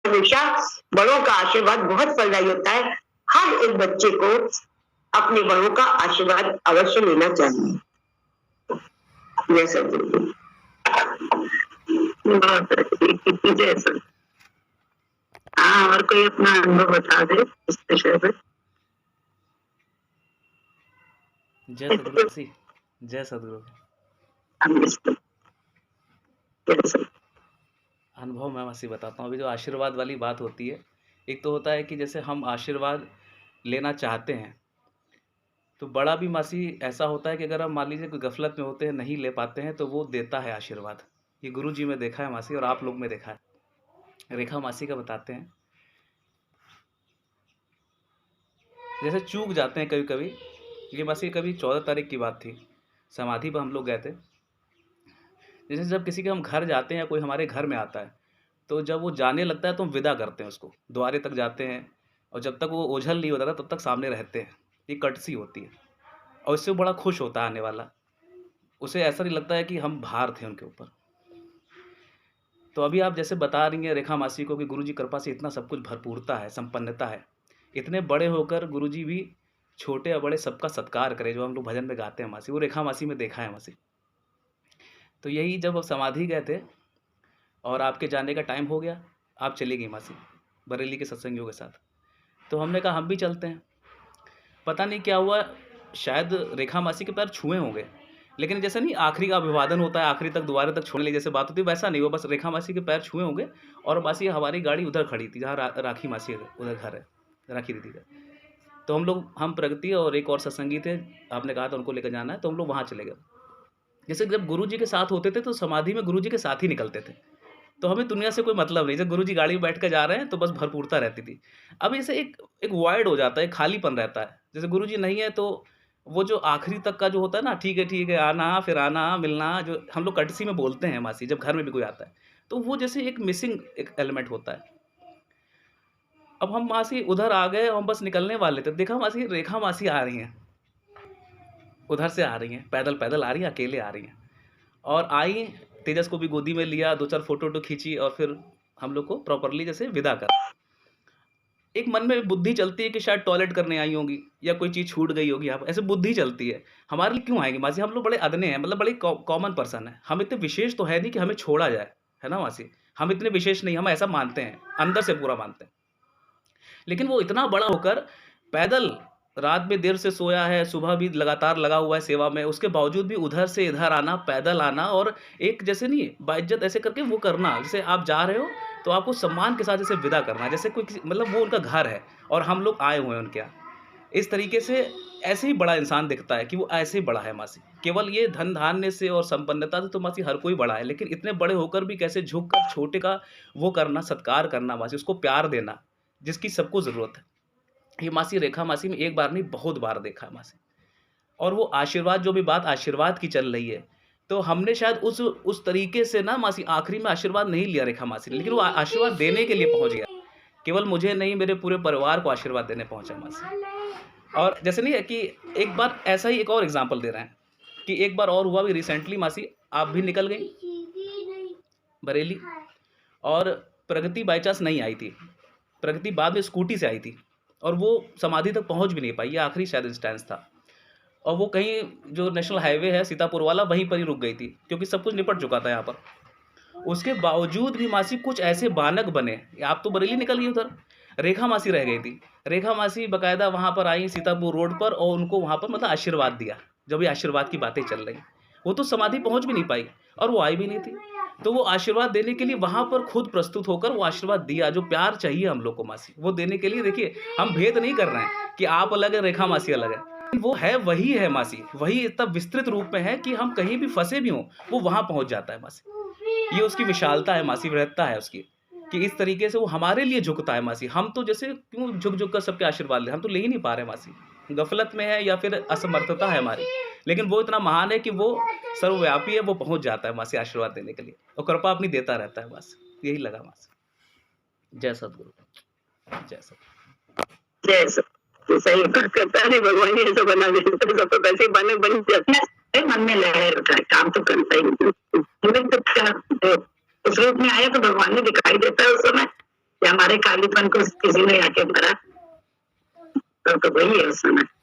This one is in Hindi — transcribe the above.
हमेशा बड़ों का आशीर्वाद बहुत फलदायी होता है। हर एक बच्चे को अपने बड़ों का आशीर्वाद अवश्य लेना चाहिए। जैसा जैसा हाँ, और कोई अपना अनुभव बता दे इस विषय पे। जय सदगुरु मासी, जय सदगुरु। अनुभव मैं मासी बताता हूँ। अभी जो आशीर्वाद वाली बात होती है, एक तो होता है कि जैसे हम आशीर्वाद लेना चाहते हैं, तो बड़ा भी मासी ऐसा होता है कि अगर हम मान लीजिए कोई गफलत में होते हैं, नहीं ले पाते हैं, तो वो देता है आशीर्वाद। ये गुरु जी में देखा है मासी, और आप लोग में देखा है। रेखा मासी का बताते हैं, जैसे चूक जाते हैं कभी कभी। ये मासी कभी 14 तारीख की बात थी, समाधि पर हम लोग गए थे। जैसे जब किसी के हम घर जाते हैं या कोई हमारे घर में आता है, तो जब वो जाने लगता है तो हम विदा करते हैं उसको, द्वारे तक जाते हैं, और जब तक वो ओझल नहीं होता था तब तक सामने रहते हैं। ये कटसी होती है, और इससे बड़ा खुश होता है आने वाला। उसे ऐसा नहीं लगता है कि हम भार थे उनके ऊपर। तो अभी आप जैसे बता रही हैं रेखा मासी को कि गुरुजी कृपा से इतना सब कुछ भरपूरता है, संपन्नता है। इतने बड़े होकर गुरुजी भी छोटे या बड़े सबका सत्कार करें, जो हम लोग भजन में गाते हैं मासी, वो रेखा मासी में देखा है मासी। तो यही जब समाधि गए थे और आपके जाने का टाइम हो गया, आप चली गई मासी बरेली के सत्संगियों के साथ। तो हमने कहा हम भी चलते हैं। पता नहीं क्या हुआ, शायद रेखा मासी के पैर छुए होंगे, लेकिन जैसे नहीं आखिरी का अभिवादन होता है, आखिरी तक दोबारा तक छोड़ने जैसे बात होती है, वैसा नहीं हुआ। बस रेखा मासी के पैर छुए होंगे, और मासी हमारी गाड़ी उधर खड़ी थी जहाँ राखी मासी उधर घर है, राखी दीदी का। तो हम प्रगति और एक और सत्संगी थे, आपने कहा था उनको लेकर जाना है, तो हम लोग वहाँ चले गए। जैसे जब गुरु जी के साथ होते थे तो समाधि में गुरु जी के साथ ही निकलते थे, तो हमें दुनिया से कोई मतलब नहीं। जब गुरु जी गाड़ी में बैठ कर जा रहे हैं तो बस भरपूरता रहती थी। अब जैसे एक एक वाइड हो जाता है, खालीपन रहता है। जैसे गुरु जी नहीं है तो वो जो आखिरी तक का जो होता है ना, ठीक है आना फिर आना मिलना, जो हम लोग कटसी में बोलते हैं मासी, जब घर में भी कोई आता है, तो वो जैसे एक मिसिंग एक एलिमेंट होता है। अब हम मासी उधर आ गए, हम बस निकलने वाले थे, देखा मासी रेखा मासी आ रही हैं, उधर से आ रही हैं, पैदल पैदल आ रही हैं, अकेले आ रही हैं। और आई, तेजस को भी गोदी में लिया, 2-4 फोटो खींची, और फिर हम लोग को प्रॉपरली जैसे विदा कर। एक मन में बुद्धि चलती है कि शायद टॉयलेट करने आई होंगी या कोई चीज़ छूट गई होगी, आप ऐसे बुद्धि चलती है। हमारे लिए क्यों आएंगी मासी? हम लोग बड़े अदने हैं, मतलब बड़े कॉमन पर्सन है। हम इतने विशेष तो है नहीं कि हमें छोड़ा जाए, है ना मासी? हम इतने विशेष नहीं, हम ऐसा मानते हैं, अंदर से पूरा मानते हैं। लेकिन वो इतना बड़ा होकर पैदल रात में देर से सोया है, सुबह भी लगातार लगा हुआ है सेवा में, उसके बावजूद भी उधर से इधर आना, पैदल आना, और एक जैसे नहीं बाइज्जत ऐसे करके वो करना, जैसे आप जा रहे हो तो आपको सम्मान के साथ जैसे विदा करना, जैसे कोई मतलब वो उनका घर है और हम लोग आए हुए हैं उनके यहाँ। इस तरीके से ऐसे ही बड़ा इंसान दिखता है कि वो ऐसे ही बड़ा है मासी। केवल ये धन धान्य से और संपन्नता से तो मासी हर कोई बड़ा है, लेकिन इतने बड़े होकर भी कैसे झुक कर छोटे का वो करना, सत्कार करना मासी, उसको प्यार देना जिसकी सबको ज़रूरत है। ये मासी रेखा मासी में एक बार नहीं बहुत बार देखा है मासी। और वो आशीर्वाद, जो भी बात आशीर्वाद की चल रही है, तो हमने शायद उस तरीके से ना मासी आखिरी में आशीर्वाद नहीं लिया रेखा मासी ने, लेकिन वो आशीर्वाद देने के लिए पहुंच गया। केवल मुझे नहीं, मेरे पूरे परिवार को आशीर्वाद देने पहुंचा मासी। और जैसे नहीं है कि एक बार ऐसा ही एक और एग्जाम्पल दे रहे हैं कि एक बार और हुआ भी रिसेंटली मासी, आप भी निकल गई बरेली, और प्रगति बाई चांस नहीं आई थी। प्रगति बाद में स्कूटी से आई थी, और वो समाधि तक पहुंच भी नहीं पाई, ये आखिरी शायद इंस्टेंस था। और वो कहीं जो नेशनल हाईवे है सीतापुर वाला, वहीं पर ही रुक गई थी, क्योंकि सब कुछ निपट चुका था यहाँ पर। उसके बावजूद भी मासी कुछ ऐसे बानक बने, आप तो बरेली निकल गई, उधर रेखा मासी रह गई थी। रेखा मासी बाकायदा वहाँ पर आई सीतापुर रोड पर, और उनको वहाँ पर मतलब आशीर्वाद दिया। जब ये आशीर्वाद की बातें चल रही, वो तो समाधि पहुँच भी नहीं पाई, और वो आई भी नहीं थी, तो वो आशीर्वाद देने के लिए वहाँ पर खुद प्रस्तुत होकर वो आशीर्वाद दिया। जो प्यार चाहिए हम लोग को मासी, वो देने के लिए, देखिए हम भेद नहीं कर रहे हैं कि आप अलग है रेखा मासी अलग है, वो है वही है मासी, वही इतना विस्तृत रूप में है कि हम कहीं भी फंसे भी हों वो वहाँ पहुँच जाता है मासी। ये उसकी विशालता है मासी, वृहत्ता है उसकी, कि इस तरीके से वो हमारे लिए झुकता है मासी। हम तो जैसे क्यों झुक झुक कर सबके आशीर्वाद ले, हम तो ले ही नहीं पा रहे मासी, गफलत में है या फिर असमर्थता है हमारी। लेकिन वो इतना महान है कि वो सर्वव्यापी है, वो पहुंच जाता है मासी आशीर्वाद देने के लिए, और कृपा अपनी देता रहता है। बस यही लगा मासी। जय सतगुरु, जय सतगुरु, जय सतगुरु। सही बात करता है भगवान, ये सब बना देता है, सब तो वैसे ही बन जाते हैं, मन में लहर होता है, काम तो करता ही नहीं। तो उस रूप में आया तो भगवान ने दिखाई देता है उस समय, कि हमारे कालीपन को किसी ने आके भरा, तो वही है उस समय।